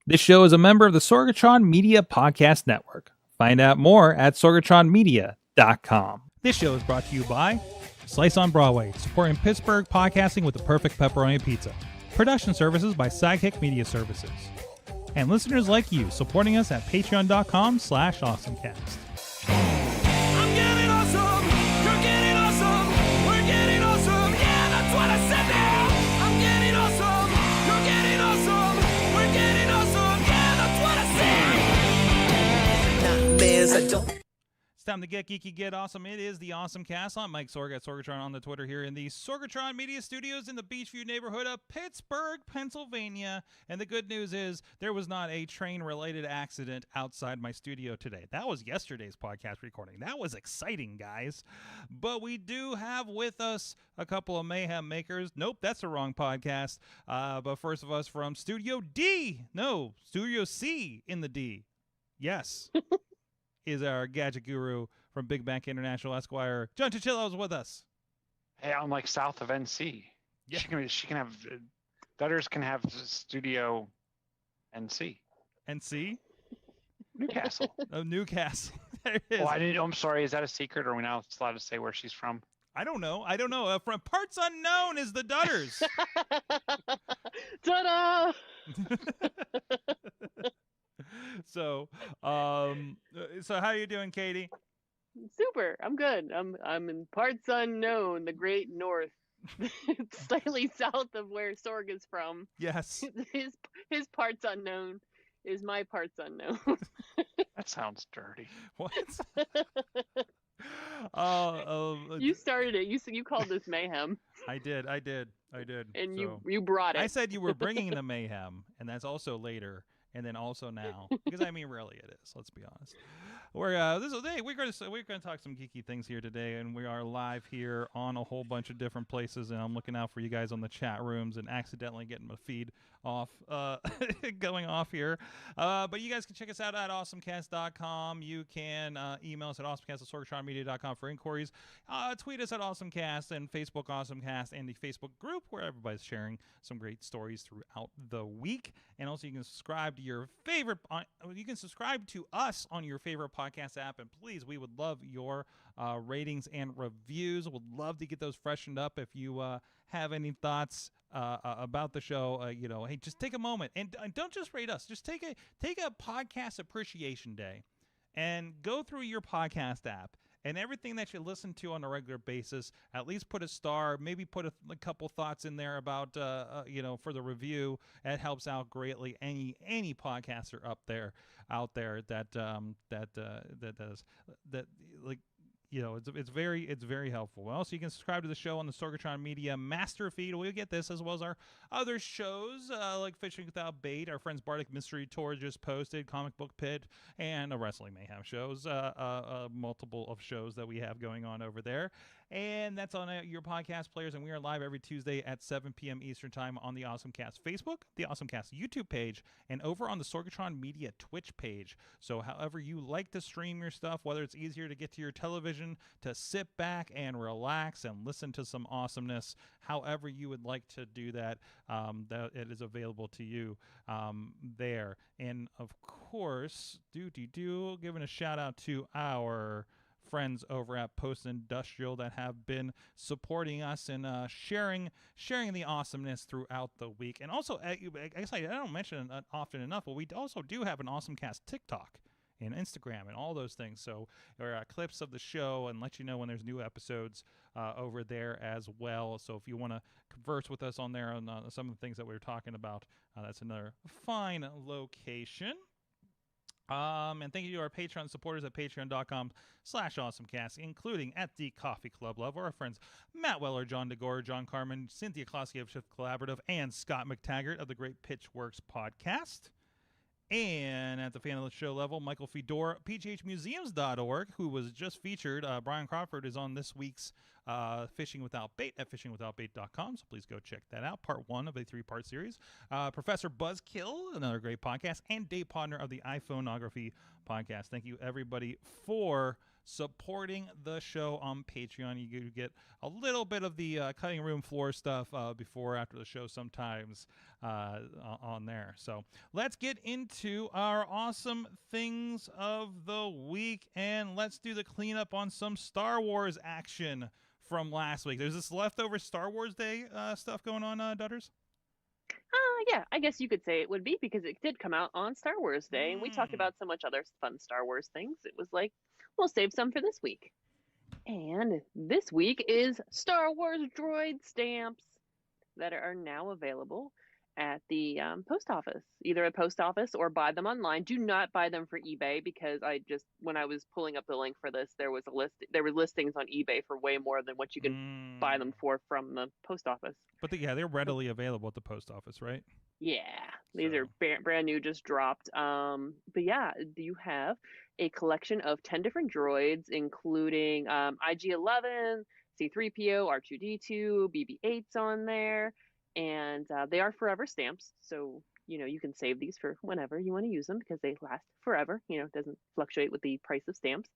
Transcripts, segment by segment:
This show is a member of the Sorgatron Media Podcast Network. Find out more at sorgatronmedia.com. This show is brought to you by Slice on Broadway, supporting Pittsburgh podcasting with the perfect pepperoni pizza. Production services by Sidekick Media Services. And listeners like you, supporting us at patreon.com/AwesomeCast. I'm getting awesome, you're getting awesome, we're getting awesome, yeah, that's what I said now. I'm getting awesome, you're getting awesome, we're getting awesome, yeah, that's what I said. Nightmares I don't. It's time to get geeky, get awesome. It is the AwesomeCast. I'm Mike Sorg at Sorgatron on the Twitter here in the Sorgatron Media Studios in the Beachview neighborhood of Pittsburgh, Pennsylvania. And the good news is there was not a train-related accident outside my studio today. That was yesterday's podcast recording. That was exciting, guys. But we do have with us a couple of mayhem makers. Nope, that's the wrong podcast. But first of us from Studio D. No, Studio C in the D. Yes. Is our gadget guru from Big Bank International Esquire. John Chichilla is with us. Hey, I'm like south of NC. Yeah. She can have Dudders can have Studio NC. NC? Newcastle. Oh, Newcastle. There it is. Oh, I didn't. I'm sorry. Is that a secret? Or are we not allowed to say where she's from? I don't know. From Parts Unknown is the Dudders. Ta-da! So how are you doing, Katie? Super. I'm good. I'm in Parts Unknown, the Great North, slightly south of where Sorg is from. Yes. His Parts Unknown is my Parts Unknown. That sounds dirty. What? You started it. You called this mayhem. I did. And So, you brought it. I said you were bringing the mayhem, and that's also later. And then also now, because I mean, rarely it is. Let's be honest. We're going to talk some geeky things here today, and we are live here on a whole bunch of different places. And I'm looking out for you guys on the chat rooms and accidentally getting my feed off, going off here. But you guys can check us out at AwesomeCast.com. You can email us at AwesomeCast@sorgatronmedia.com for inquiries. Tweet us at AwesomeCast and Facebook AwesomeCast and the Facebook group where everybody's sharing some great stories throughout the week. And also, you can subscribe to your favorite. You can subscribe to us on your favorite podcast app, and please, we would love your ratings and reviews. Would love to get those freshened up. If you have any thoughts about the show, hey, just take a moment and don't just rate us. Just take a podcast appreciation day and go through your podcast app. And everything that you listen to on a regular basis, at least put a star, maybe put a couple thoughts in there about, for the review. It helps out greatly. Any podcaster out there that does that, like. It's very helpful. Also, you can subscribe to the show on the Sorgatron Media Master Feed. We'll get this as well as our other shows like Fishing Without Bait. Our friends Bardic Mystery Tour just posted, Comic Book Pit, and a Wrestling Mayhem shows. Multiple of shows that we have going on over there. And that's on your podcast players. And we are live every Tuesday at 7 p.m. Eastern Time on the AwesomeCast Facebook, the AwesomeCast YouTube page, and over on the Sorgatron Media Twitch page. So however you like to stream your stuff, whether it's easier to get to your television, to sit back and relax and listen to some awesomeness, however you would like to do that, that it is available to you there. And of course, giving a shout out to our friends over at Post Industrial that have been supporting us and sharing the awesomeness throughout the week. And also, I guess I don't mention it often enough, but we also do have an AwesomeCast TikTok. and Instagram and all those things. So there are clips of the show and let you know when there's new episodes over there as well. So if you want to converse with us on there on some of the things that we were talking about, that's another fine location. And thank you to our Patreon supporters at patreon.com/AwesomeCast, including at the Coffee Club Level, our friends Matt Weller, John DeGore, John Carmen, Cynthia Klosky of Shift Collaborative, and Scott McTaggart of the Great Pitchworks podcast. And at the fan of the show level, Michael Fedora, PGHmuseums.org, who was just featured. Brian Crawford is on this week's Fishing Without Bait at fishingwithoutbait.com, so please go check that out. Part 1 of a 3-part series. Professor Buzzkill, another great podcast, and Dave Podner of the iPhoneography podcast. Thank you, everybody, for supporting the show on Patreon. You get a little bit of the cutting room floor stuff before or after the show sometimes on there. So let's get into our awesome things of the week, and let's do the cleanup on some Star Wars action from last week. There's this leftover Star Wars Day stuff going on, Dudders? Yeah, I guess you could say it would be, because it did come out on Star Wars Day, and we talked about so much other fun Star Wars things. It was like, we'll save some for this week. And this week is Star Wars Droid stamps that are now available at the post office, either at post office or buy them online. Do not buy them for eBay, because when I was pulling up the link for this, there were listings on eBay for way more than what you can buy them for from the post office. But they're readily available at the post office, right? Yeah, these are brand new, just dropped. But yeah, you have a collection of 10 different droids, including IG-11, C-3PO, R2-D2, BB-8's on there. And they are forever stamps, so you can save these for whenever you want to use them, because they last forever. It doesn't fluctuate with the price of stamps.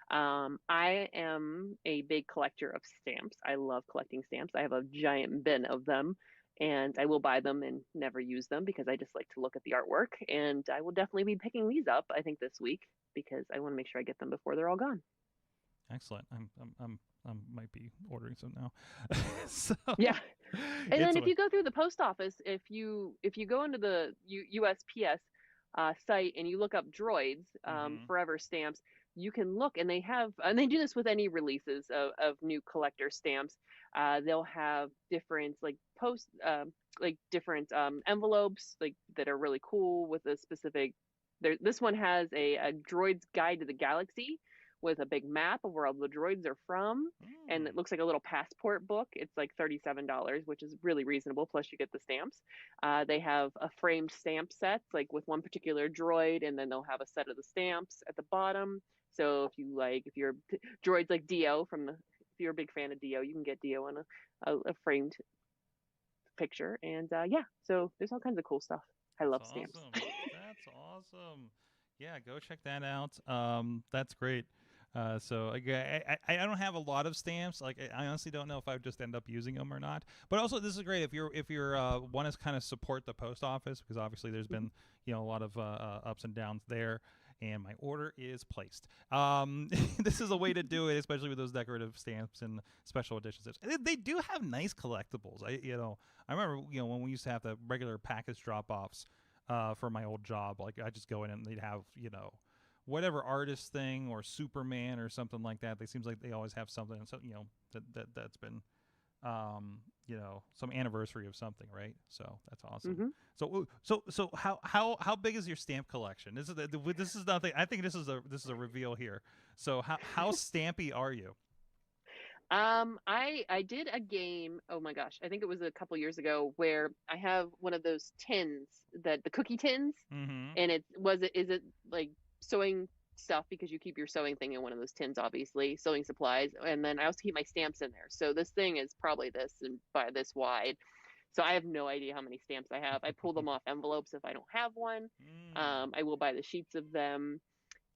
I am a big collector of stamps. I love collecting stamps. I have a giant bin of them, and I will buy them and never use them, because I just like to look at the artwork. And I will definitely be picking these up, I think, this week, because I want to make sure I get them before they're all gone. Excellent. I might be ordering some now. So, yeah. And then if you go through the post office, if you go into the USPS site and you look up droids, forever stamps, you can look, and they do this with any releases of new collector stamps. They'll have different different envelopes that are really cool with a specific. This one has a droid's guide to the galaxy, with a big map of where all the droids are from, and it looks like a little passport book. It's like $37, which is really reasonable, plus you get the stamps. They have a framed stamp set, with one particular droid, and then they'll have a set of the stamps at the bottom. So if you're droids like Dio if you're a big fan of Dio, you can get Dio on a framed picture. And so there's all kinds of cool stuff. I love stamps. That's awesome. Yeah, go check that out. That's great. So I don't have a lot of stamps. I honestly don't know if I would just end up using them or not. But also, this is great if you're want to kind of support the post office, because obviously there's been a lot of ups and downs there. And my order is placed. This is a way to do it, especially with those decorative stamps and special editions. They do have nice collectibles. I remember when we used to have the regular package drop-offs for my old job. I just go in and they'd have whatever artist thing or Superman or something like that. It seems like they always have something. So that's been some anniversary of something, right? So that's awesome. So how big is your stamp collection? This is nothing. I think this is a reveal here. So how stampy are you? I did a game, oh my gosh, I think it was a couple years ago, where I have one of those tins, the cookie tins, and is it like sewing stuff, because you keep your sewing thing in one of those tins, obviously, sewing supplies, and then I also keep my stamps in there. So this thing is probably this and by this wide. So I have no idea how many stamps I have. I pull them off envelopes if I don't have one. I will buy the sheets of them.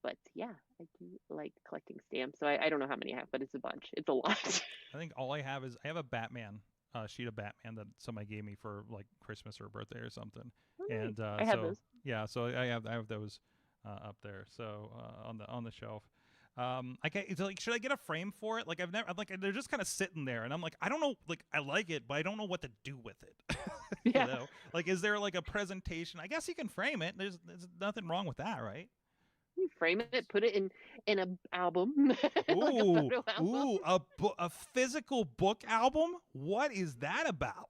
But yeah, I do like collecting stamps. So I don't know how many I have, but it's a bunch. It's a lot. I think all I have is a Batman sheet of Batman that somebody gave me for Christmas or birthday or something. And I have those. Yeah, so I have those up there. So on the shelf. Should I get a frame for it? They're just kind of sitting there, and I'm I don't know. I like it, but I don't know what to do with it. Yeah. Is there a presentation? I guess you can frame it. There's nothing wrong with that, right? You frame it, put it in a album, like a Ooh, photo album. ooh, a physical book album? What is that about?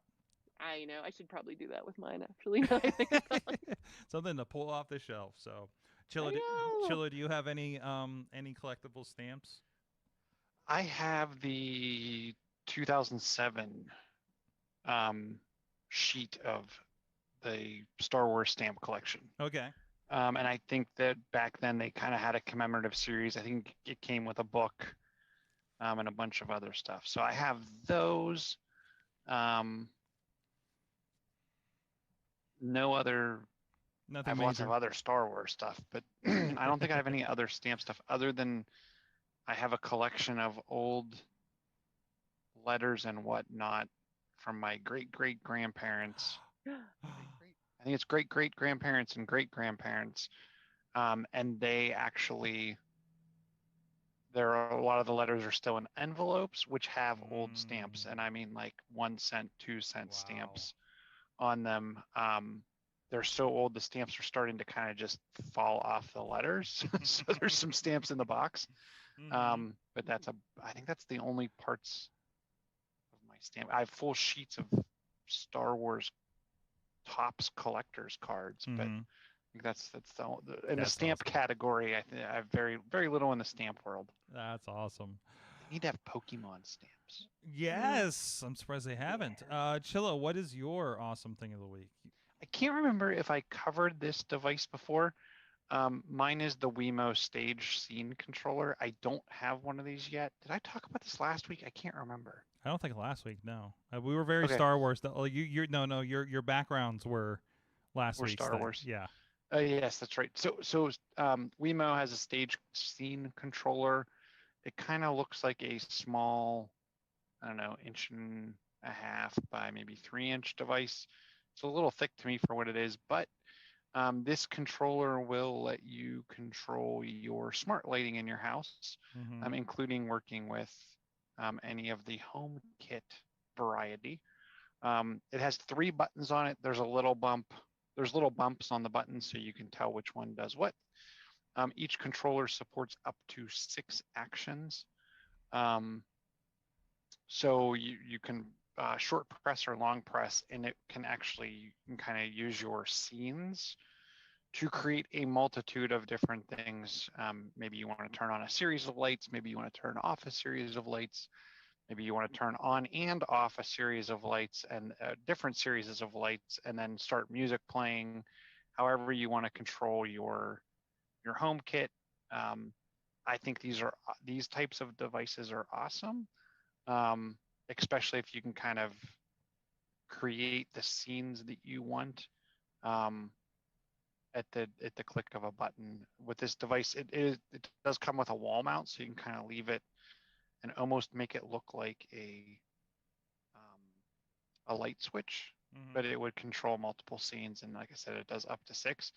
I know. I should probably do that with mine, actually. Now I think about it. Something to pull off the shelf. So, I know. Chilla, do you have any collectible stamps? I have the 2007 sheet of the Star Wars stamp collection. Okay. And I think that back then they kind of had a commemorative series. I think it came with a book and a bunch of other stuff. So I have those. No other. I Nothing have major. lots of other Star Wars stuff, but I don't think I have any other stamp stuff other than I have a collection of old letters and whatnot from my great grandparents. I think it's great grandparents and great grandparents. And they actually, there are a lot of the letters are still in envelopes, which have old stamps. And I mean like 1 cent, 2 cent Wow. stamps on them. They're so old, the stamps are starting to kind of just fall off the letters. So there's some stamps in the box. But I think that's the only parts of my stamp. I have full sheets of Star Wars Topps collector's cards, but I think that's in the stamp awesome. category. I have very little in the stamp world. That's awesome. They need to have Pokemon stamps. Yes, I'm surprised they haven't. Chilla, what is your awesome thing of the week? I can't remember if I covered this device before. Mine is the Wemo Stage Scene Controller. I don't have one of these yet. Did I talk about this last week? I can't remember. I don't think last week. No, we were very Okay. Star Wars. Your backgrounds were last We're week. Star Wars. Yeah. Yes, that's right. So Wemo has a stage scene controller. It kind of looks like a small, I don't know, 1.5 inch by maybe 3-inch device. It's a little thick to me for what it is, but this controller will let you control your smart lighting in your house, including working with any of the HomeKit variety. It has 3 buttons on it. There's little bumps on the buttons so you can tell which one does what. Each controller supports up to 6 actions. So you can short press or long press, and it can actually, you can kind of use your scenes to create a multitude of different things. Maybe you want to turn on a series of lights. Maybe you want to turn off a series of lights. Maybe you want to turn on and off a series of lights and different series of lights, and then start music playing. However you want to control your HomeKit. I think these types of devices are awesome, especially if you can kind of create the scenes that you want at the click of a button. With this device, it does come with a wall mount, so you can kind of leave it and almost make it look like a light switch, but it would control multiple scenes. And like I said, it does up to 6.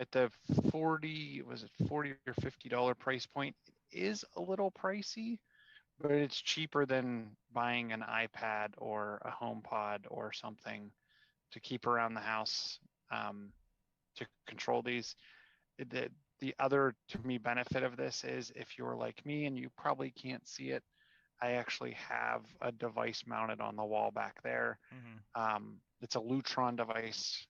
At the $40 or $50 price point, it is a little pricey, but it's cheaper than buying an iPad or a HomePod or something to keep around the house to control these. The other, to me, benefit of this is if you're like me and you probably can't see it, I actually have a device mounted on the wall back there. It's a Lutron device.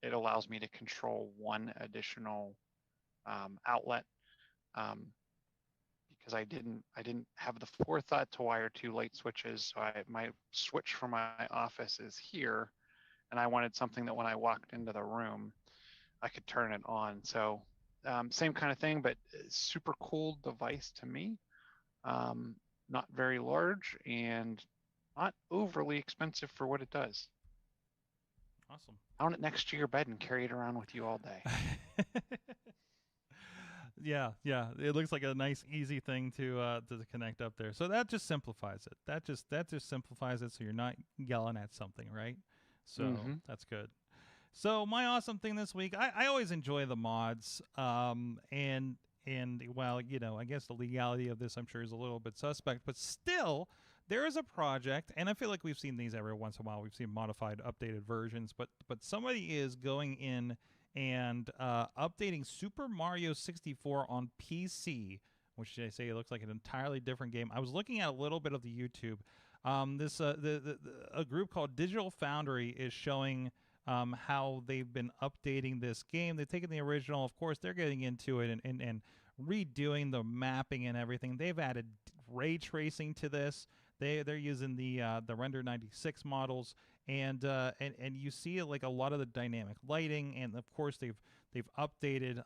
It allows me to control 1 additional outlet because I didn't have the forethought to wire 2 light switches. So my switch for my office is here, and I wanted something that when I walked into the room, I could turn it on. So same kind of thing, but super cool device to me. Not very large and not overly expensive for what it does. Awesome. Mount it next to your bed and carry it around with you all day. Yeah. It looks like a nice, easy thing to connect up there. So that just simplifies it. That just simplifies it, so you're not yelling at something, right? So that's good. So my awesome thing this week, I always enjoy the mods, and well, I guess the legality of this, I'm sure, is a little bit suspect, but still, there is a project, and I feel like we've seen these every once in a while. We've seen modified, updated versions, but somebody is going in and updating Super Mario 64 on PC, which they say it looks like an entirely different game. I was looking at a little bit of the YouTube. A group called Digital Foundry is showing how they've been updating this game. They've taken the original, of course, they're getting into it and redoing the mapping and everything. They've added ray tracing to this. They're using the Render 96 models, and you see like a lot of the dynamic lighting, and of course they've updated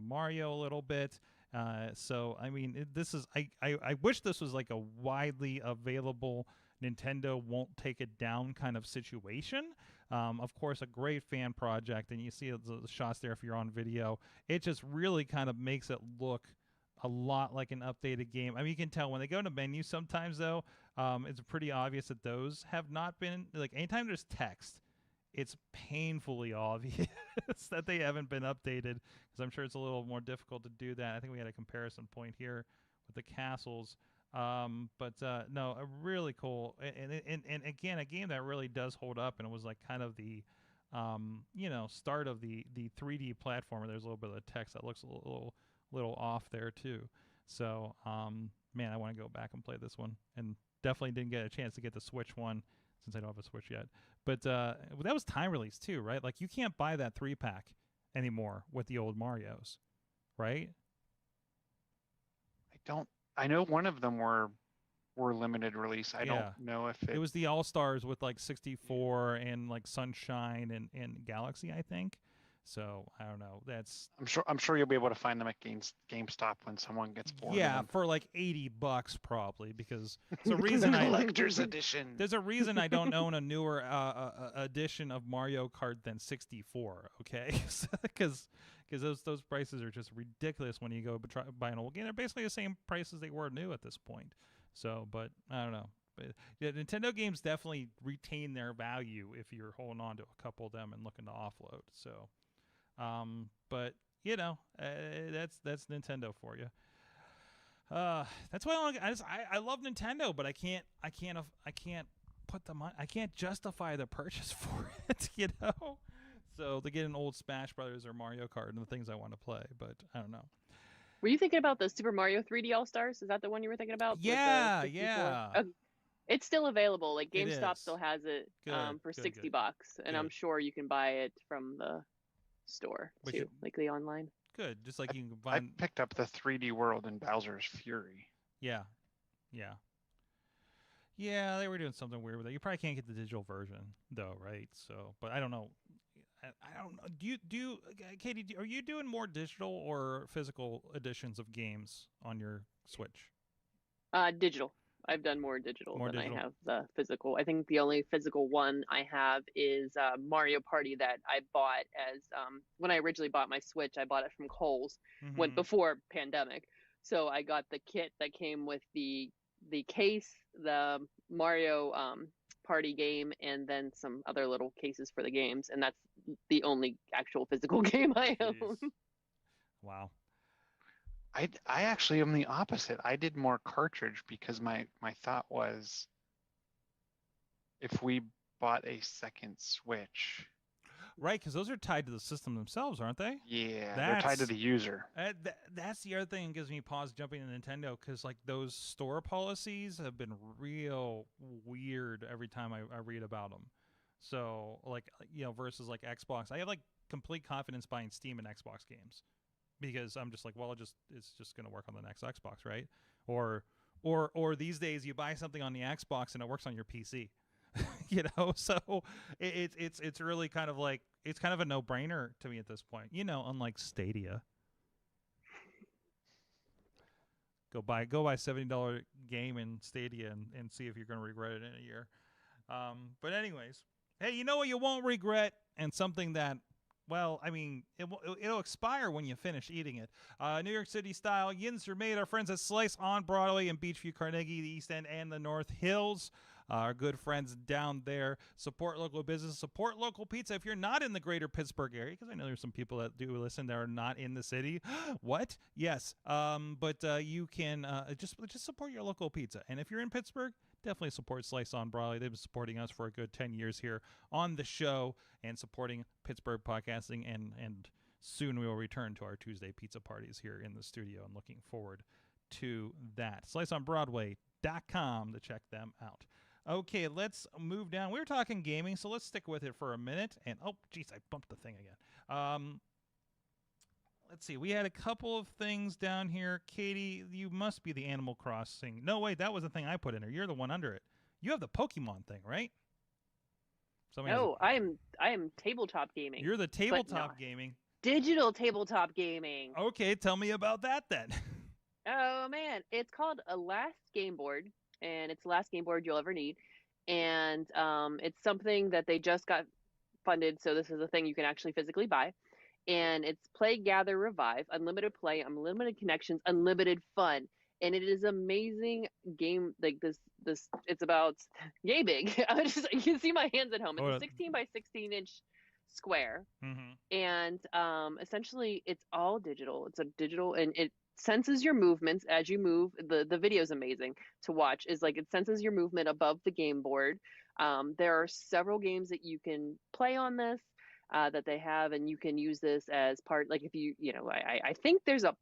Mario a little bit. So I mean, this is I wish this was like a widely available Nintendo won't take it down kind of situation. Of course, a great fan project, and you see the shots there if you're on video. It just really kind of makes it look a lot like an updated game. I mean, you can tell when they go to menus sometimes, though, it's pretty obvious that those have not been, like, anytime there's text, it's painfully obvious that they haven't been updated, because I'm sure it's a little more difficult to do that. I think we had a comparison point here with the castles. No, a really cool, and again, a game that really does hold up, and it was like kind of the, start of the 3D platformer. There's a little bit of text that looks a little off there too. So, man, I want to go back and play this one, and definitely didn't get a chance to get the Switch one since I don't have a Switch yet. But that was time release too, right? Like you can't buy that 3-pack anymore with the old Marios, right? I know one of them were limited release. I don't know if it was the All-Stars with like 64 and like Sunshine and Galaxy, I think. So I don't know. That's I'm sure you'll be able to find them at GameStop when someone gets bored. Yeah, for like $80 probably, because there's a reason collector's edition. There's a reason I don't own a newer edition of Mario Kart than 64. Okay, because those prices are just ridiculous when you go buy an old game. They're basically the same price as they were new at this point. So, but I don't know. But yeah, Nintendo games definitely retain their value if you're holding on to a couple of them and looking to offload. So. But you know, that's Nintendo for you. That's why I love Nintendo, but I can't put the money. I can't justify the purchase for it. You know, so to get an old Smash Brothers or Mario Kart and the things I want to play, but I don't know. Were you thinking about the Super Mario 3D All Stars? Is that the one you were thinking about? Yeah. Okay. It's still available. Like GameStop still has it for $60, and I'm sure you can buy it from the store too, like the online. Good, just like you can I picked up the 3D World in Bowser's Fury. Yeah, they were doing something weird with that. You probably can't get the digital version though, right? So, but I don't know. I don't know. Do you Katie? Are you doing more digital or physical editions of games on your Switch? Digital. I've done more digital than I have the physical. I think the only physical one I have is Mario Party that I bought as when I originally bought my Switch. I bought it from Kohl's when before pandemic. So I got the kit that came with the case, the Mario Party game, and then some other little cases for the games, and that's the only actual physical game I own. Wow. I actually am the opposite. I did more cartridge because my thought was if we bought a second Switch. Right, because those are tied to the system themselves, aren't they? Yeah, they're tied to the user. That's the other thing that gives me pause jumping to Nintendo, because like those store policies have been real weird every time I read about them. So like, versus like Xbox, I have like complete confidence buying Steam and Xbox games. Because I'm just like, well, it's just going to work on the next Xbox, right? Or these days you buy something on the Xbox and it works on your PC, So it's really kind of like, it's kind of a no-brainer to me at this point, unlike Stadia. Go buy $70 game in Stadia and see if you're going to regret it in a year. But anyways, hey, you know what you won't regret, and something that, well, I mean, it'll expire when you finish eating it. New York City style yins are made. Our friends at Slice on Broadway in Beachview, Carnegie, the East End, and the North Hills. Our good friends down there. Support local business. Support local pizza. If you're not in the greater Pittsburgh area, because I know there's some people that do listen that are not in the city. What? Yes. But you can just support your local pizza. And if you're in Pittsburgh, definitely support Slice on Broadway. They've been supporting us for a good 10 years here on the show and supporting Pittsburgh podcasting. And soon we will return to our Tuesday pizza parties here in the studio. I'm looking forward to that. SliceOnBroadway.com to check them out. Okay, let's move down. We were talking gaming, so let's stick with it for a minute. And, oh, geez, I bumped the thing again. Let's see. We had a couple of things down here. Katie, you must be the Animal Crossing. No, wait, that was the thing I put in there. You're the one under it. You have the Pokemon thing, right? No, I am tabletop gaming. You're the tabletop gaming. Digital tabletop gaming. Okay, tell me about that then. Oh, man. It's called a last Gameboard, and it's the last Gameboard you'll ever need. And it's something that they just got funded, so this is a thing you can actually physically buy. And it's Play, Gather, Revive, unlimited play, unlimited connections, unlimited fun. And it is amazing game. Like this, it's about yay big. You can see my hands at home. It's a 16 by 16 inch square. And essentially it's all digital. It's a digital, and it senses your movements as you move. The video is amazing to watch. Is like it senses your movement above the game board. There are several games that you can play on this. That they have, and you can use this as part. Like if I think there's a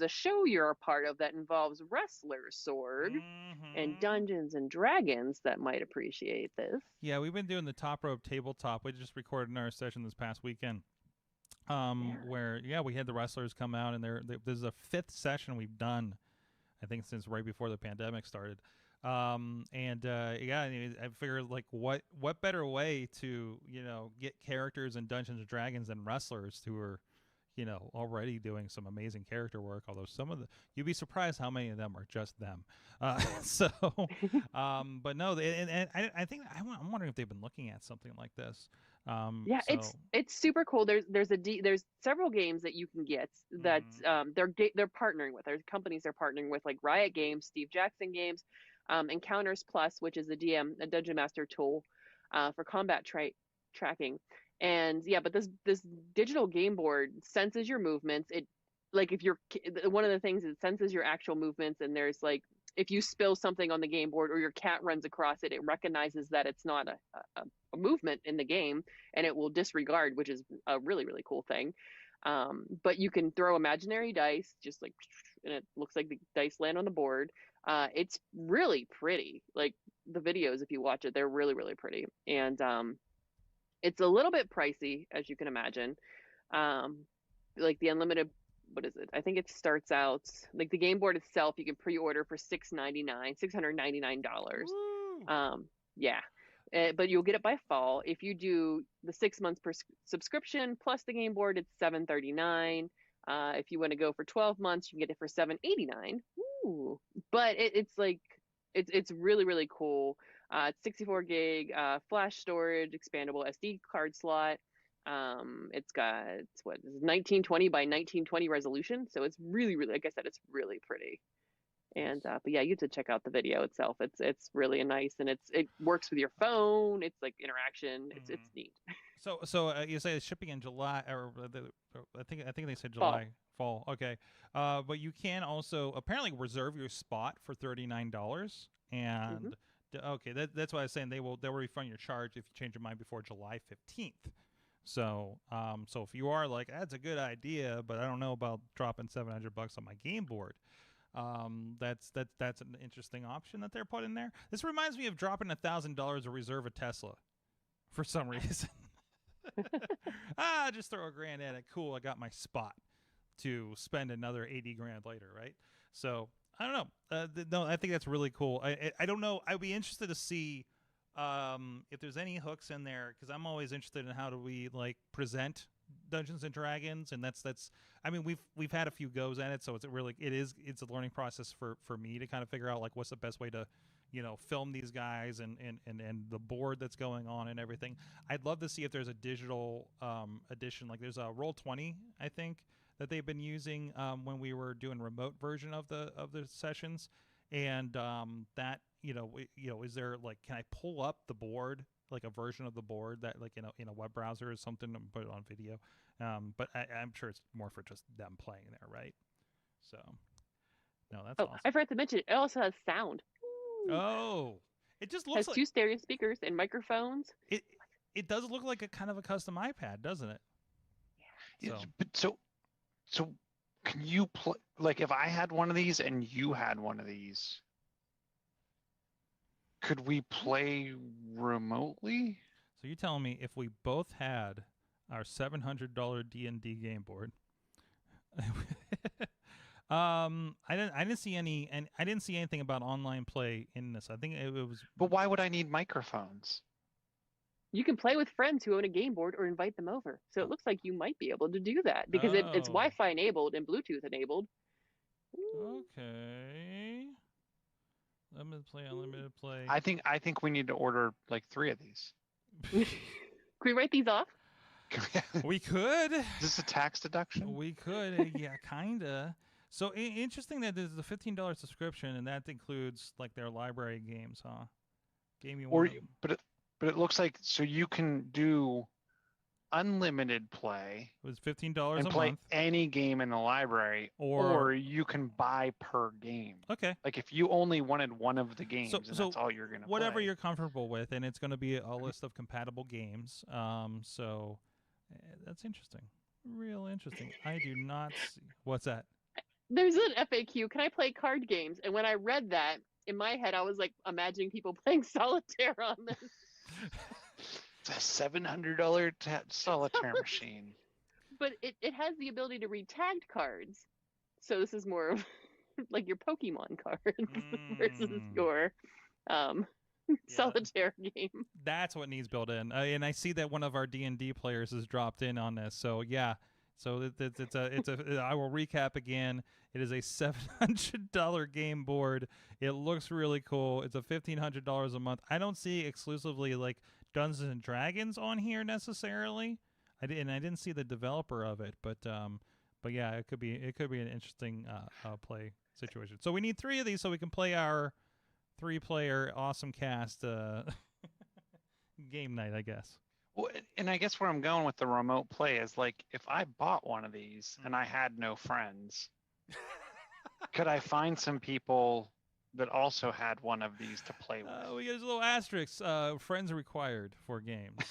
show you're a part of that involves Wrestler Sorg and Dungeons and Dragons that might appreciate this. Yeah, we've been doing the Top Rope Tabletop. We just recorded our session this past weekend, where we had the wrestlers come out, and this is a 5th session we've done, I think, since right before the pandemic started. I figured, like, what better way to get characters in Dungeons and Dragons than wrestlers who are already doing some amazing character work, although you'd be surprised how many of them are just them. But no, I think I'm wondering if they've been looking at something like this. It's super cool. There's several games that you can get that they're partnering with. There's companies they're partnering with, like Riot Games, Steve Jackson Games, Encounters Plus, which is a Dungeon Master tool for combat tracking. And but this digital game board senses your movements. It, like, if you're one of the things, it senses your actual movements, and there's, like, if you spill something on the game board or your cat runs across it, it recognizes that it's not a movement in the game, and it will disregard, which is a really, really cool thing. But you can throw imaginary dice, just like, and it looks like the dice land on the board. It's really pretty. Like, the videos, if you watch it, they're really, really pretty. And it's a little bit pricey, as you can imagine. Like the unlimited, what is it? I think it starts out, like, the game board itself, you can pre-order for $699. But you'll get it by fall. If you do the 6 months per subscription plus the game board, it's $739. If you want to go for 12 months, you can get it for $789. Ooh. But it's really, really cool. It's 64 gig flash storage, expandable SD card slot. It's got 1920 by 1920 resolution, so it's really, really, like I said, it's really pretty. And but you have to check out the video itself. It's really nice, and it works with your phone. It's like interaction. It's neat. So you say it's shipping in July, or I think they said July, fall. Okay, but you can also apparently reserve your spot for $39, and okay, that's why I was saying they'll refund your charge if you change your mind before July 15th. So if you are like, that's a good idea, but I don't know about dropping $700 on my game board, that's an interesting option that they're putting there. This reminds me of dropping $1,000 to reserve a Tesla for some reason. Just throw $1,000 in it. Cool, I got my spot to spend another $80,000 later, right? So I don't know. No, I think that's really cool. I don't know. I'd be interested to see if there's any hooks in there, because I'm always interested in how do we, like, present Dungeons and Dragons, and that's I mean, we've had a few goes at it, so it's a learning process for me to kind of figure out, like, what's the best way to film these guys and the board that's going on and everything. I'd love to see if there's a digital edition. Like, there's a Roll20, I think, that they've been using when we were doing remote version of the sessions, and that is there, like, can I pull up the board, like a version of the board that, like, in a web browser or something, and put it on video? But I'm sure it's more for just them playing there, right? So no, that's awesome. I forgot to mention, it also has sound. Oh, It just Has looks like 2 stereo speakers and microphones. it does look like a kind of a custom iPad, doesn't it? Yeah, So but so can you play, like, if I had one of these and you had one of these, could we play remotely? so you're telling me if we both had our $700 D&D game board, I didn't see any, and I didn't see anything about online play in this. I think it was. But why would I need microphones? You can play with friends who own a game board or invite them over. So it looks like you might be able to do that because it's Oh. Wi-Fi enabled and Bluetooth enabled. Okay. Limited play, unlimited play. I think we need to order like 3 of these. Can we write these off? We could. Is this a tax deduction? We could. Yeah, kinda. So interesting that there's a $15 subscription, and that includes like their library games, huh? Game you Or want. but it looks like so you can do unlimited play It was $15 and a play month. any game in the library, or you can buy per game. Okay. Like if you only wanted one of the games, and so that's all you're gonna whatever play. you're comfortable with, and it's going to be a list of compatible games. So that's interesting. Real interesting. I do not see. What's that? There's an FAQ. Can I play card games? And when I read that, in my head, I was like imagining people playing solitaire on this. It's a $700 solitaire machine. But it has the ability to read tagged cards. So this is more of like your Pokemon cards versus your solitaire game. That's what needs built in, and I see that one of our D&D players has dropped in on this. So yeah, so it's a. I will recap again. It is a $700 game board. It looks really cool. It's a $1,500 a month. I don't see exclusively like Dungeons and Dragons on here necessarily. I didn't see the developer of it, but yeah, it could be an interesting play situation. So we need 3 of these so we can play our 3-player AwesomeCast game night, I guess. Well, and I guess where I'm going with the remote play is like if I bought one of these and I had no friends, could I find some people that also had one of these to play with? We get a little asterisk. Friends required for games.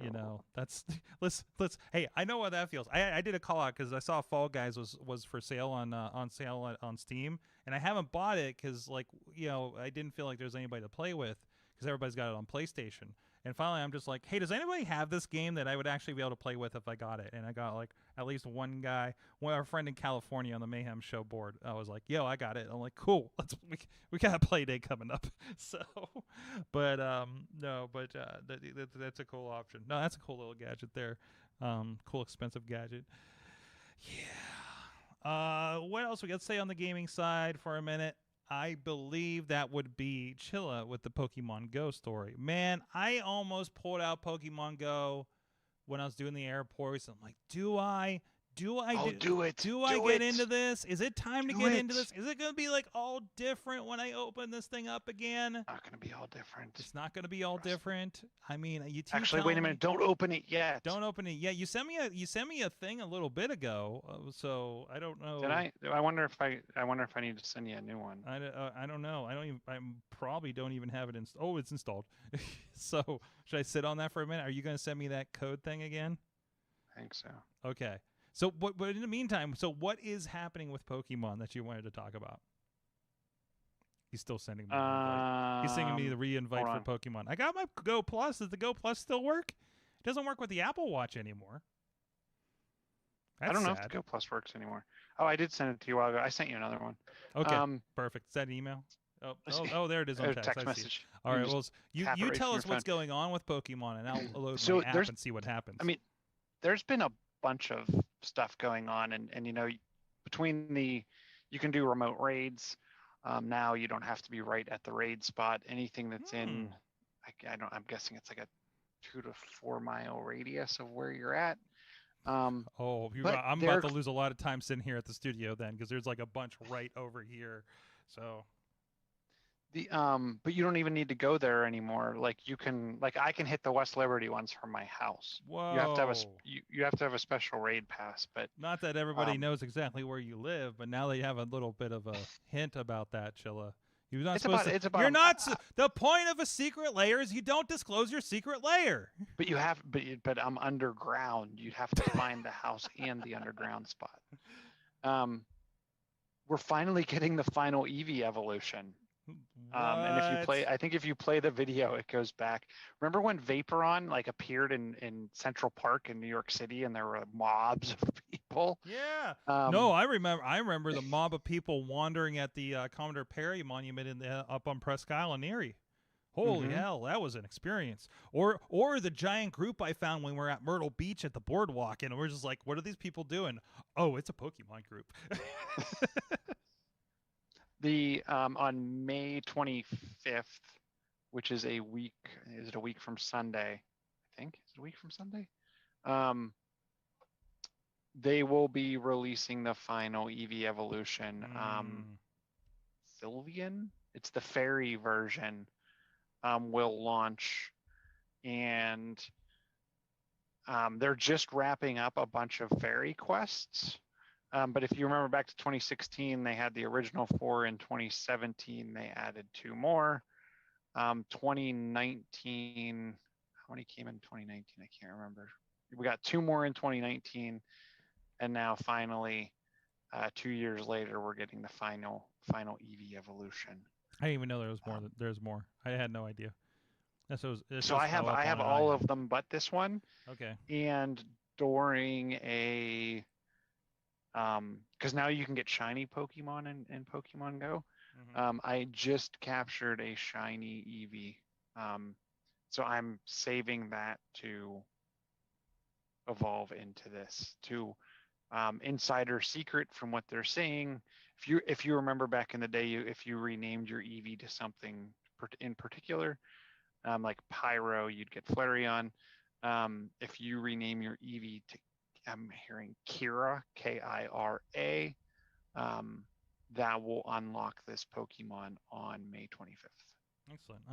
You know, that's let's. Hey, I know what that feels. I did a call out because I saw Fall Guys was for sale on sale on Steam, and I haven't bought it because like I didn't feel like there's anybody to play with because everybody's got it on PlayStation. And finally, I'm just like, hey, does anybody have this game that I would actually be able to play with if I got it? And I got like at least one guy, our friend in California on the Mayhem Show board. I was like, yo, I got it. I'm like, cool. We got a play day coming up. So, but no, but that's a cool option. No, that's a cool little gadget there. Cool expensive gadget. Yeah. What else we got to say on the gaming side for a minute? I believe that would be Chilla with the Pokemon Go story. Man, I almost pulled out Pokemon Go when I was doing the airports. I'm like, do I do I do it? Do I get into this? Is it time to get into this? Is it going to be like all different when I open this thing up again? Not going to be all different. It's not going to be all different. I mean, you actually wait a minute. Don't open it yet. Don't open it yet. You sent me a thing a little bit ago, so I don't know. Did I? I wonder if I need to send you a new one. I don't know. I probably don't even have it installed. Oh, it's installed. So should I sit on that for a minute? Are you going to send me that code thing again? I think so. Okay. So, but in the meantime, so what is happening with Pokemon that you wanted to talk about? He's still sending me the invite. He's sending me the re-invite for Pokemon. I got my Go Plus. Does the Go Plus still work? It doesn't work with the Apple Watch anymore. That's I don't know sad. if the Go Plus works anymore. Oh, I did send it to you a while ago. I sent you another one. Okay, perfect. Is that an email? Oh, there it is on text. Message. All right, well, you tell us what's going on with Pokemon, and I'll load my app and see what happens. I mean, there's been a bunch of stuff going on, and between you can do remote raids. Now you don't have to be right at the raid spot. Anything that's in, I'm guessing it's like a 2 to 4 mile radius of where you're at. I'm about to lose a lot of time sitting here at the studio then, because there's like a bunch right over here. So but you don't even need to go there anymore. Like I can hit the West Liberty ones from my house. Whoa. You have to have a special raid pass, but not that everybody knows exactly where you live, but now they have a little bit of a hint about that, Chilla. You're not It's supposed about- to. it's about You're a- not. The point of a secret layer is you don't disclose your secret layer. But you have, but I'm underground. You'd have to find the house and the underground spot. We're finally getting the final Eevee evolution. And if you play, I think if you play the video, it goes back. Remember when Vaporon like appeared in Central Park in New York City, and there were mobs of people? Yeah. Um, No, I remember. I remember the mob of people wandering at the Commodore Perry Monument up on Presque Isle in Erie. Holy Mhm. hell, that was an experience. Or the giant group I found when we were at Myrtle Beach at the boardwalk, and we're just like, what are these people doing? Oh, it's a Pokemon group. On May 25th, which is a week. Is it a week from Sunday? I think is it a week from Sunday. They will be releasing the final Eevee evolution. Sylveon, it's the fairy version, will launch, and they're just wrapping up a bunch of fairy quests. But if you remember back to 2016, they had the original 4. In 2017, they added 2 more. 2019, how many came in 2019? I can't remember. We got 2 more in 2019, and now finally, 2 years later, we're getting the final Eevee evolution. I didn't even know there was more. There's more. I had no idea. So I have all of them but this one. Okay. And during a because now you can get shiny Pokemon in Pokemon Go. Mhm. I just captured a shiny Eevee. So I'm saving that to evolve into this. To insider secret from what they're saying. If you remember back in the day, if you renamed your Eevee to something in particular, like Pyro, you'd get Flareon. If you rename your Eevee to, I'm hearing Kira, Kira, that will unlock this Pokemon on May 25th. Excellent.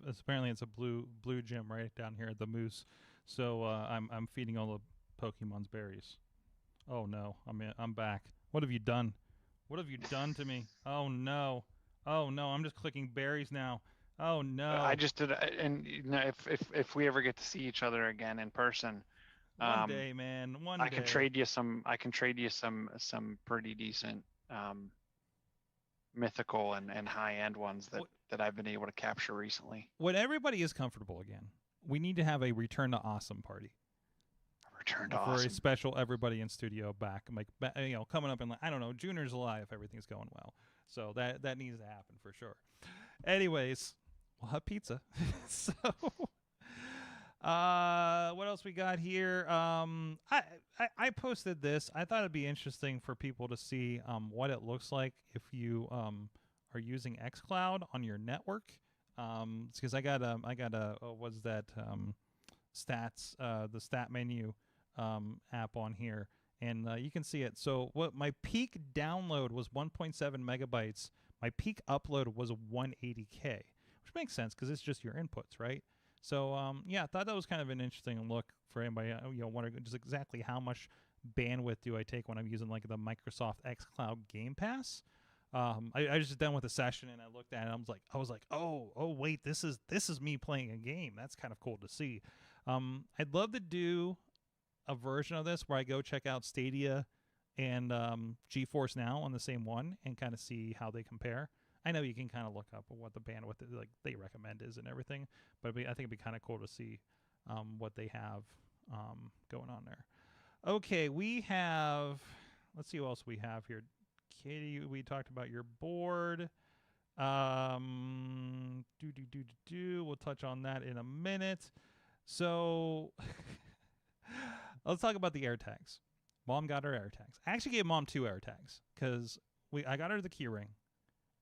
Apparently it's a blue gym right down here at the Moose. So I'm feeding all the Pokemon's berries. Oh no, I'm back. What have you done? What have you done to me? Oh no. Oh no, I'm just clicking berries now. Oh no. I just did, and if we ever get to see each other again in person, one day, man. One day. I can trade you some pretty decent mythical and high end ones that I've been able to capture recently. When everybody is comfortable again, we need to have a return to awesome party. Return to For awesome. a special everybody in studio back, like coming up in I don't know, June or July if everything's going well. So that needs to happen for sure. Anyways, we'll have pizza. So what else we got here? I posted this. I thought it'd be interesting for people to see what it looks like if you are using xCloud on your network. Because I got what's that stats the stat menu app on here, and you can see it. So what my peak download was 1.7 megabytes. My peak upload was 180K, which makes sense because it's just your inputs, right? So yeah, I thought that was kind of an interesting look for anybody wondering just exactly how much bandwidth do I take when I'm using like the Microsoft xCloud Game Pass. I was just done with a session and I looked at it. And I was like, oh wait, this is me playing a game. That's kind of cool to see. I'd love to do a version of this where I go check out Stadia and GeForce Now on the same one and kind of see how they compare. I know you can kind of look up what the bandwidth like they recommend is and everything, but I think it'd be kind of cool to see what they have going on there. Okay, let's see what else we have here. Katie, we talked about your board. We'll touch on that in a minute. So let's talk about the AirTags. Mom got her AirTags. I actually gave Mom 2 AirTags because I got her the key ring.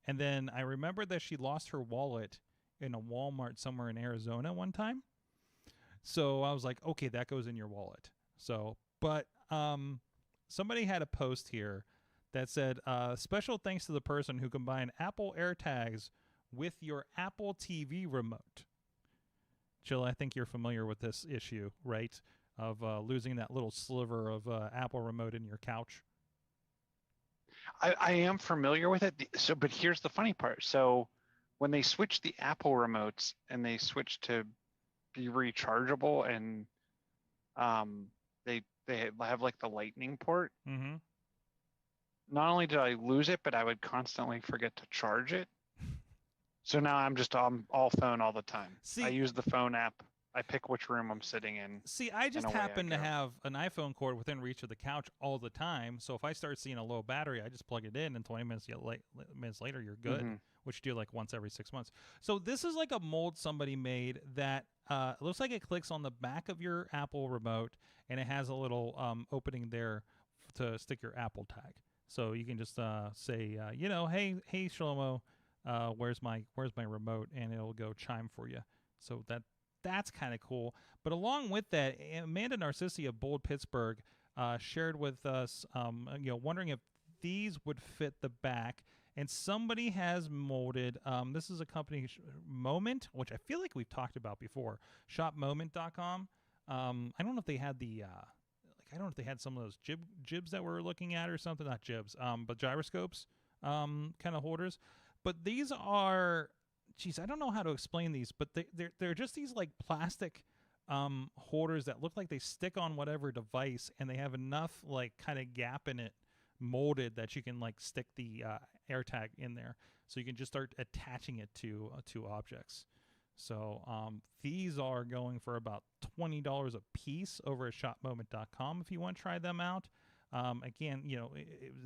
And then I remembered that she lost her wallet in a Walmart somewhere in Arizona one time. So I was like, okay, that goes in your wallet. So, but somebody had a post here that said, special thanks to the person who combined Apple AirTags with your Apple TV remote. Jill, I think you're familiar with this issue, right? Of losing that little sliver of Apple remote in your couch. I am familiar with it. But here's the funny part. So when they switched the Apple remotes and they switched to be rechargeable and they have like the Lightning port. Mm-hmm. Not only did I lose it, but I would constantly forget to charge it. So now I'm all phone all the time. See, I use the phone app. I pick which room I'm sitting in. See, I just happen to have an iPhone cord within reach of the couch all the time. So if I start seeing a low battery, I just plug it in, and 20 minutes later, you're good. Mm-hmm. Which you do like once every 6 months. So this is like a mold somebody made that looks like it clicks on the back of your Apple remote, and it has a little opening there to stick your Apple tag. So you can just say, hey Shlomo, where's my remote, and it'll go chime for you. So that's kind of cool. But along with that, Amanda Narcissi of Bold Pittsburgh shared with us, wondering if these would fit the back. And somebody has molded, this is a company, Moment, which I feel like we've talked about before, shopmoment.com. I don't know if they had I don't know if they had some of those jibs that we're looking at or something, not jibs, but gyroscopes kind of holders. But these are, geez, I don't know how to explain these, but they're just these like plastic holders that look like they stick on whatever device, and they have enough like kind of gap in it molded that you can like stick the AirTag in there, so you can just start attaching it to objects. So these are going for about $20 a piece over at shopmoment.com if you want to try them out. Again,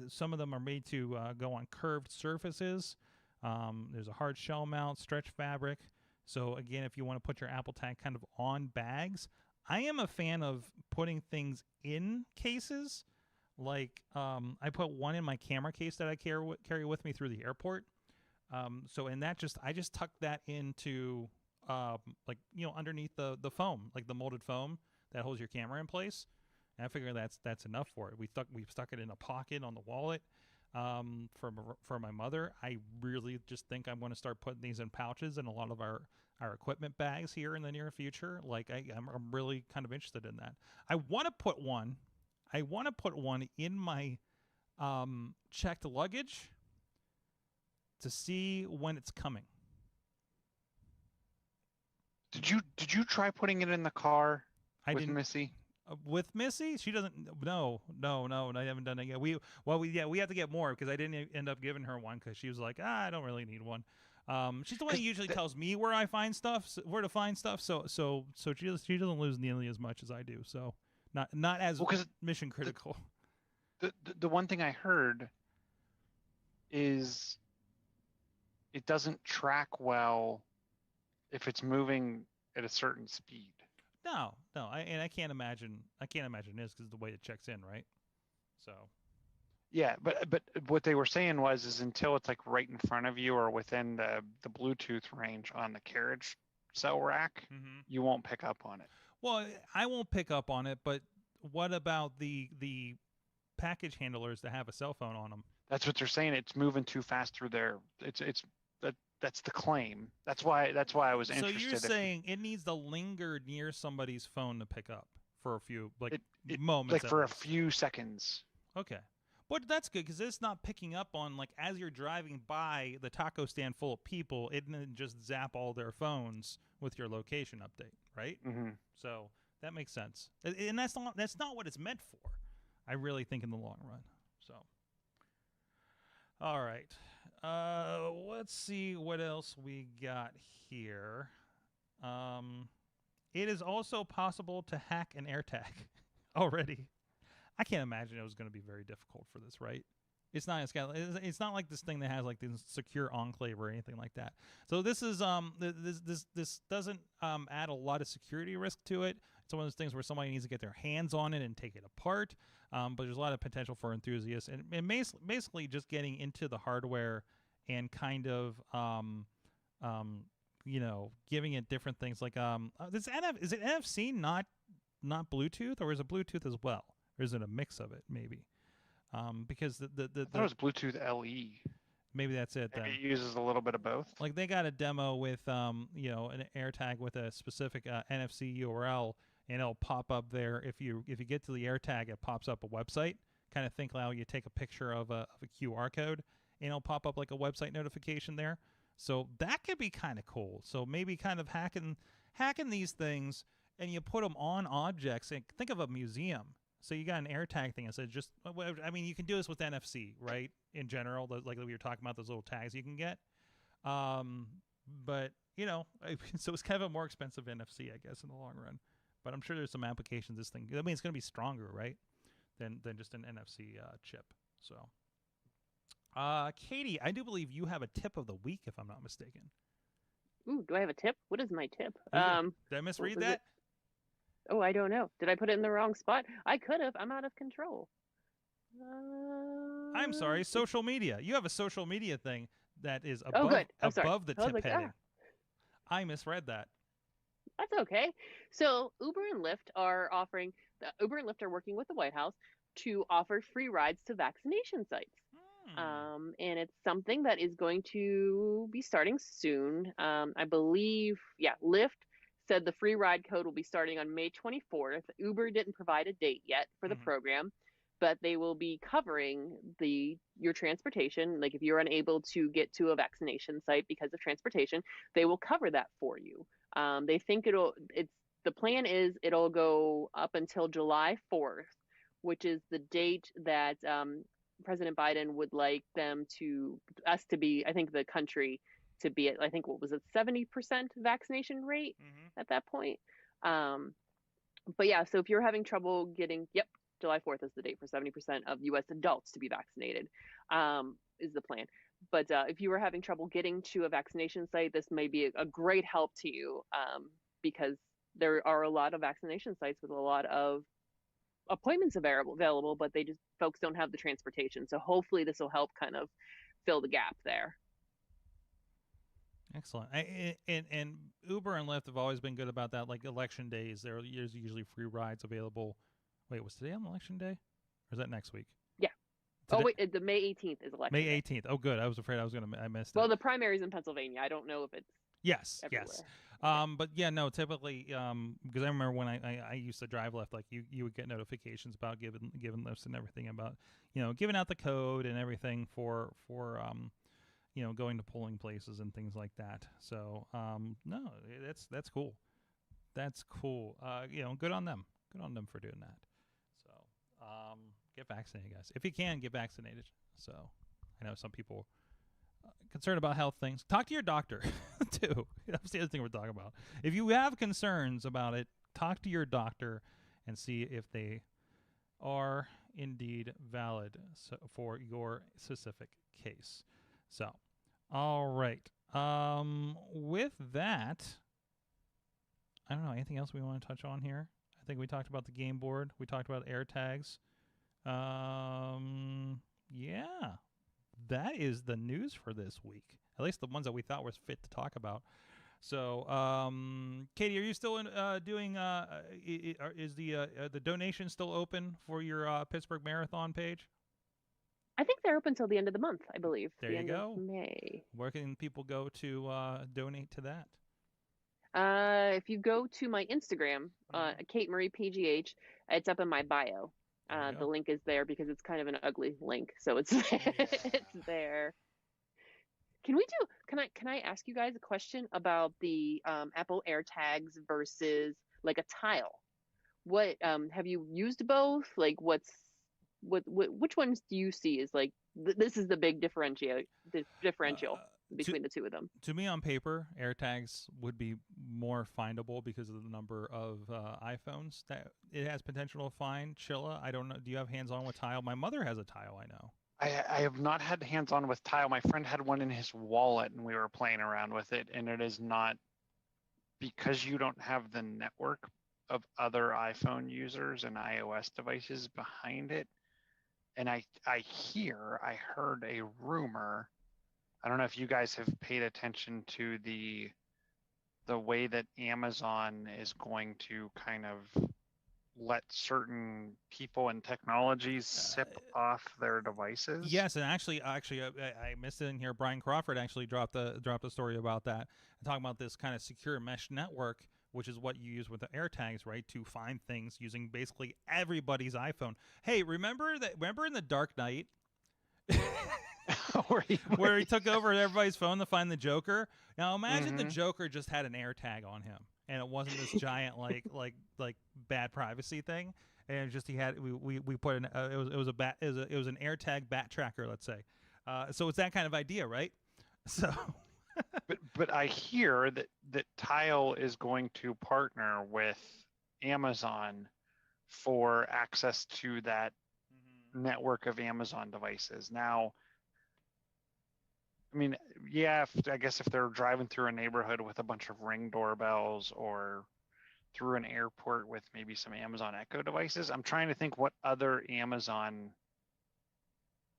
some of them are made to go on curved surfaces. There's a hard shell mount, stretch fabric. So again, if you want to put your Apple Tag kind of on bags, I am a fan of putting things in cases. Like I put one in my camera case that I carry with me through the airport. So in that, I just tuck that into underneath the foam, like the molded foam that holds your camera in place. And I figure that's enough for it. We've stuck it in a pocket on the wallet. For my mother, I really just think I'm going to start putting these in pouches in a lot of our equipment bags here in the near future. Like I'm really kind of interested in that. I want to put one in my checked luggage to see when it's coming. Did you try putting it in the car with Missy? With Missy, she doesn't. No, I haven't done it yet. We have to get more because I didn't end up giving her one because she was like, I don't really need one. She's the one who usually tells me where to find stuff. So she doesn't lose nearly as much as I do. So not as mission critical. The one thing I heard is it doesn't track well if it's moving at a certain speed. No, I can't imagine this because the way it checks in, right? So. Yeah, but what they were saying is until it's like right in front of you or within the Bluetooth range on the carriage cell rack, you won't pick up on it. Well, I won't pick up on it, but what about the package handlers that have a cell phone on them? That's what they're saying. It's moving too fast through there. That's the claim. That's why I was interested. So you're saying it needs to linger near somebody's phone to pick up for a few moments, like for a few seconds. Okay, but that's good because it's not picking up on like as you're driving by the taco stand full of people. It didn't just zap all their phones with your location update, right? Mm-hmm. So that makes sense, and that's not what it's meant for. I really think in the long run. So, all right. Let's see what else we got here. It is also possible to hack an AirTag already. I can't imagine it was going to be very difficult for this, right? It's not like this thing that has like this secure enclave or anything like that. So this is this doesn't add a lot of security risk to it. It's one of those things where somebody needs to get their hands on it and take it apart. But there's a lot of potential for enthusiasts, and basically just getting into the hardware and kind of giving it different things like is it NFC not Bluetooth, or is it Bluetooth as well, or is it a mix of it maybe? Because I thought it was Bluetooth LE. Maybe that's it. Maybe it uses a little bit of both. Like they got a demo with an AirTag with a specific NFC URL, and it'll pop up there. If you get to the AirTag, it pops up a website kind of think how you take a picture of a QR code and it'll pop up like a website notification there. So that could be kind of cool. So maybe kind of hacking these things, and you put them on objects. And think of a museum. So you got an AirTag thing. It says just, I mean, you can do this with NFC, right? In general, like we were talking about, those little tags you can get. But you know, so it's kind of a more expensive NFC, I guess, in the long run. But I'm sure there's some applications. This thing, I mean, it's going to be stronger, right? Than just an NFC chip. So, Katie, I do believe you have a tip of the week, if I'm not mistaken. Ooh, do I have a tip? What is my tip? Did I misread that? Oh, I don't know. Did I put it in the wrong spot? I could have. I'm out of control. I'm sorry. Social media. You have a social media thing that is above the tip heading. I misread that. That's okay. So Uber and Lyft are working with the White House to offer free rides to vaccination sites. And it's something that is going to be starting soon. I believe, Lyft said the free ride code will be starting on May 24th. Uber didn't provide a date yet for the program, but they will be covering your transportation. Like if you're unable to get to a vaccination site because of transportation, they will cover that for you. They think the plan is it'll go up until July 4th, which is the date that President Biden would like us to be, I think the country to be at, I think, what was it, 70% vaccination rate at that point. But yeah, so if you're having trouble getting, July 4th is the date for 70% of U.S. adults to be vaccinated, is the plan. But if you were having trouble getting to a vaccination site, this may be a great help to you, because there are a lot of vaccination sites with a lot of appointments available, but folks don't have the transportation. So hopefully this will help kind of fill the gap there. Excellent. And Uber and Lyft have always been good about that. Like election days, there's usually free rides available. Wait, was today on election day? Or is that next week? Yeah. Today? Oh, wait, the May 18th is election May 18th. Day. Oh, good. I was afraid I missed it. Well, the primary's in Pennsylvania. I don't know if it's everywhere. Yes. But yeah, no, typically, because I remember when I used to drive Lyft, like you would get notifications about giving Lyfts and everything about, giving out the code and everything for going to polling places and things like that. So, no, that's cool. That's cool. Good on them. Good on them for doing that. So, get vaccinated, guys. If you can, get vaccinated. So, I know some people concerned about health things. Talk to your doctor, too. That's the other thing we're talking about. If you have concerns about it, talk to your doctor and see if they are indeed valid for your specific case. So, all right. With that, I don't know, anything else we want to touch on here? I think we talked about the Gameboard. We talked about AirTags. Yeah. That is the news for this week. At least the ones that we thought was fit to talk about. So, Katie, are you still doing? Is the donation still open for your Pittsburgh Marathon page? I think they're open until the end of the month, I believe. There you go. May. Where can people go to donate to that? If you go to my Instagram, Kate Marie PGH, it's up in my bio. The link is there because it's kind of an ugly link, so it's it's there. Can I ask you guys a question about the Apple AirTags versus like a tile? What have you used both? Like which ones do you see is like this is the big differential between the two of them? To me, on paper, AirTags would be more findable because of the number of iPhones that it has potential to find. Chilla, I don't know. Do you have hands-on with tile? My mother has a tile, I know. I have not had hands-on with tile. My friend had one in his wallet, and we were playing around with it, and it is not, because you don't have the network of other iPhone users and iOS devices behind it. And I heard a rumor. I don't know if you guys have paid attention to the way that Amazon is going to kind of let certain people and technologies sip off their devices. Yes, and actually, I missed it in here. Brian Crawford actually dropped a story about that, talking about this kind of secure mesh network which is what you use with the AirTags, right, to find things using basically everybody's iPhone. Hey, remember in The Dark Knight where he took over everybody's phone to find the Joker? Now imagine the Joker just had an AirTag on him, and it wasn't this giant like bad privacy thing. And it just we put an it was an AirTag bat tracker, let's say. So it's that kind of idea, right? So. but I hear that Tile is going to partner with Amazon for access to that network of Amazon devices. Now, I mean, yeah, I guess if they're driving through a neighborhood with a bunch of Ring doorbells or through an airport with maybe some Amazon Echo devices, I'm trying to think what other Amazon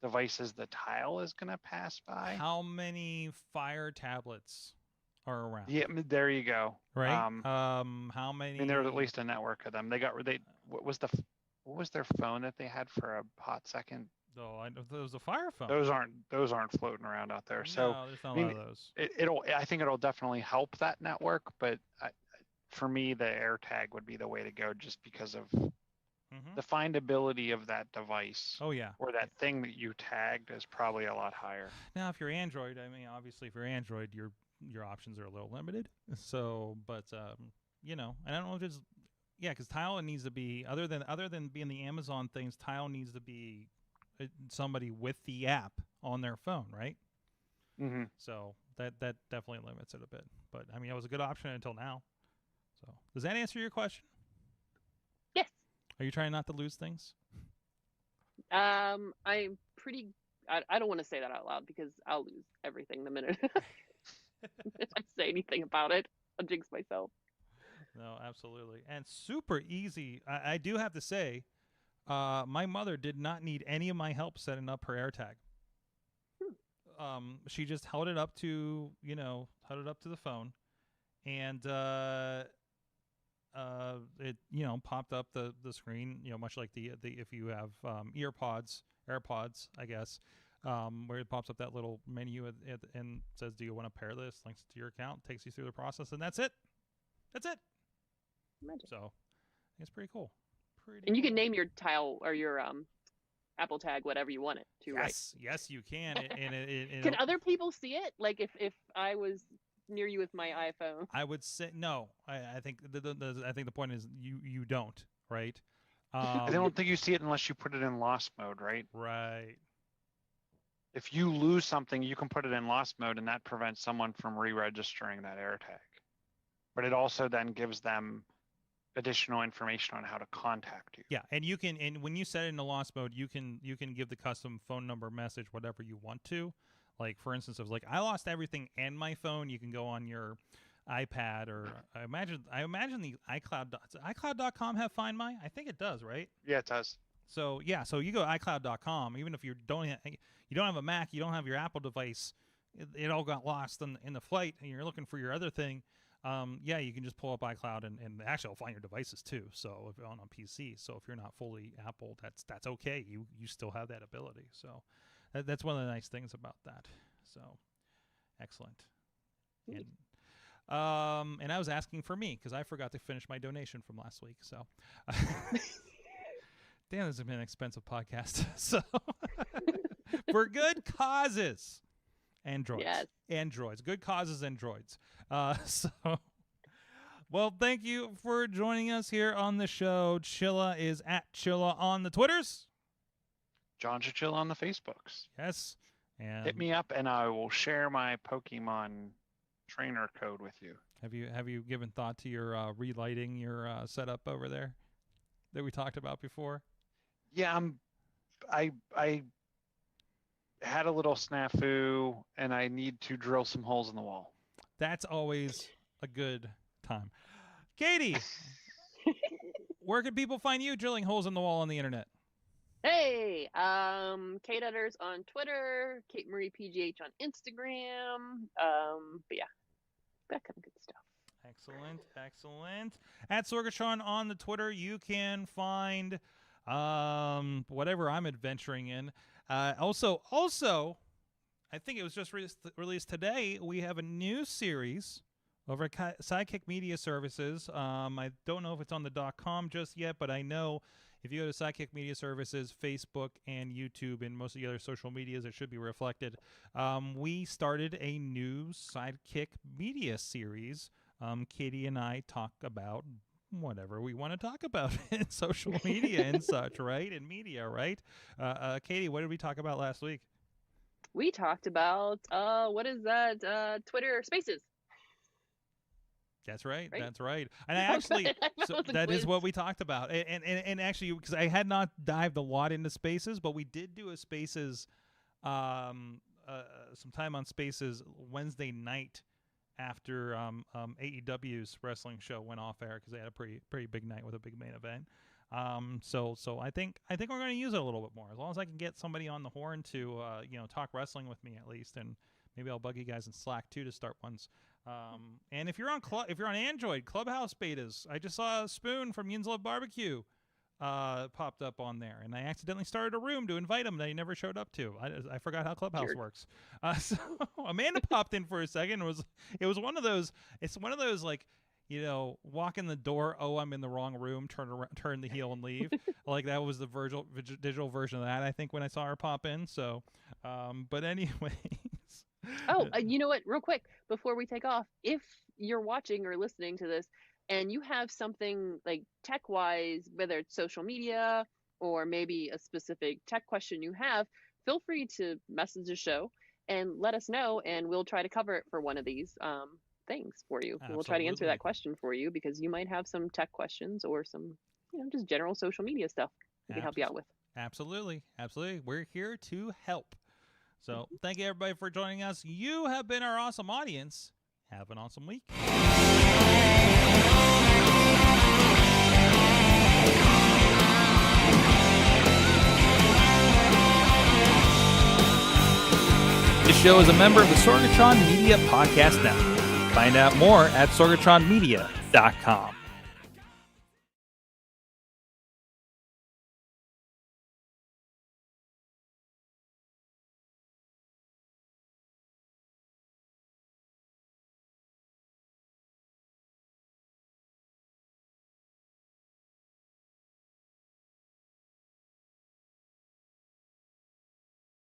devices the Tile is going to pass by. How many Fire tablets are around? Yeah, there you go. Right. How many? I mean, there's at least a network of them. What was their phone that they had for a hot second? Oh, I know there was a Fire phone. Those aren't floating around out there. So no, there's not a lot of those. I think it'll definitely help that network, but for me, the AirTag would be the way to go, just because of the findability of that device. Oh yeah. Or that thing that you tagged is probably a lot higher. Now, if you're Android, I mean, obviously, if you're Android, your options are a little limited. So, but you know, I don't know if it's because Tile needs to be other than being the Amazon things. Tile needs to be somebody with the app on their phone, right? So that definitely limits it a bit. But I mean, it was a good option until now. So does that answer your question? Yes. Are you trying not to lose things? I'm pretty. I don't want to say that out loud because I'll lose everything the minute if I say anything about it. I'll jinx myself. No, absolutely, and super easy. I do have to say, my mother did not need any of my help setting up her AirTag. She just held it up to the phone, and it popped up the screen, much like the if you have AirPods, I guess, where it pops up that little menu and says, do you want to pair this, links to your account, takes you through the process, and that's it. Magic. So it's pretty cool. And you can name your Tile or your Apple Tag whatever you want it to, right? Yes, you can. Can other people see it? Like if I was near you with my iPhone, I would say no. I think the point is you don't, right? I don't think you see it unless you put it in lost mode, right? Right. If you lose something, you can put it in lost mode, and that prevents someone from re-registering that AirTag. But it also then gives them additional information on how to contact you. Yeah, and when you set it into lost mode, you can give the custom phone number, message, whatever you want to. Like, for instance, if like I lost everything and my phone, you can go on your iPad, or I imagine the iCloud. Does iCloud.com have Find My? I think it does, right? Yeah, it does. So yeah, so you go to iCloud.com, even if you don't have a Mac, you don't have your Apple device, it all got lost in the flight, and you're looking for your other thing. You can just pull up iCloud and actually it'll find your devices too. So if you're on PC, so if you're not fully Apple, that's okay. You still have that ability. So that's one of the nice things about that. So excellent. And I was asking for me because I forgot to finish my donation from last week. So damn, this has been an expensive podcast. So for good causes. Androids. Yes. Androids. Good causes and droids. Well, thank you for joining us here on the show. Chilla is at Chilla on the Twitters. John Chichilla on the Facebooks. Yes. And hit me up and I will share my Pokemon trainer code with you. Have you given thought to your relighting your setup over there that we talked about before? Yeah, I had a little snafu and I need to drill some holes in the wall. That's always a good time. Katie, where can people find you drilling holes in the wall on the internet? Hey, Kate Dudders on Twitter, Kate Marie PGH on Instagram. But yeah, that kind of good stuff. Excellent. At Sorgatron on the Twitter, you can find whatever I'm adventuring in. Also, I think it was just released today. We have a new series over at Sidekick Media Services. I don't know if it's on the .com just yet, but I know if you go to Sidekick Media Services, Facebook and YouTube and most of the other social medias, it should be reflected. We started a new Sidekick Media series. Katie and I talk about whatever we want to talk about in social media and such, right? In media, right? Katie, what did we talk about last week? We talked about, what is that? Twitter Spaces. That's right. That's right. And I actually, that is what we talked about. And actually, because I had not dived a lot into Spaces, but we did do a Spaces, some time on Spaces Wednesday night after AEW's wrestling show went off air, because they had a pretty big night with a big main event. So I think we're going to use it a little bit more, as long as I can get somebody on the horn to talk wrestling with me at least, and maybe I'll bug you guys in Slack too to start ones. And if you're on Android, Clubhouse betas, I just saw a Spoon from Yins Love Barbecue popped up on there, and I accidentally started a room to invite him that he never showed up to. I forgot how Clubhouse works. So Amanda popped in for a second. It was one of those. It's one of those, like, walk in the door. Oh, I'm in the wrong room. Turn the heel and leave. Like, that was the digital version of that, I think, when I saw her pop in. So, but anyways. Oh, you know what? Real quick, before we take off, if you're watching or listening to this and you have something like tech-wise, whether it's social media or maybe a specific tech question you have, feel free to message the show and let us know, and we'll try to cover it for one of these things for you. We'll try to answer that question for you, because you might have some tech questions or some, just general social media stuff we can help you out with. Absolutely. We're here to help. So thank you, everybody, for joining us. You have been our awesome audience. Have an awesome week. This show is a member of the Sorgatron Media Podcast Network. Find out more at sorgatronmedia.com.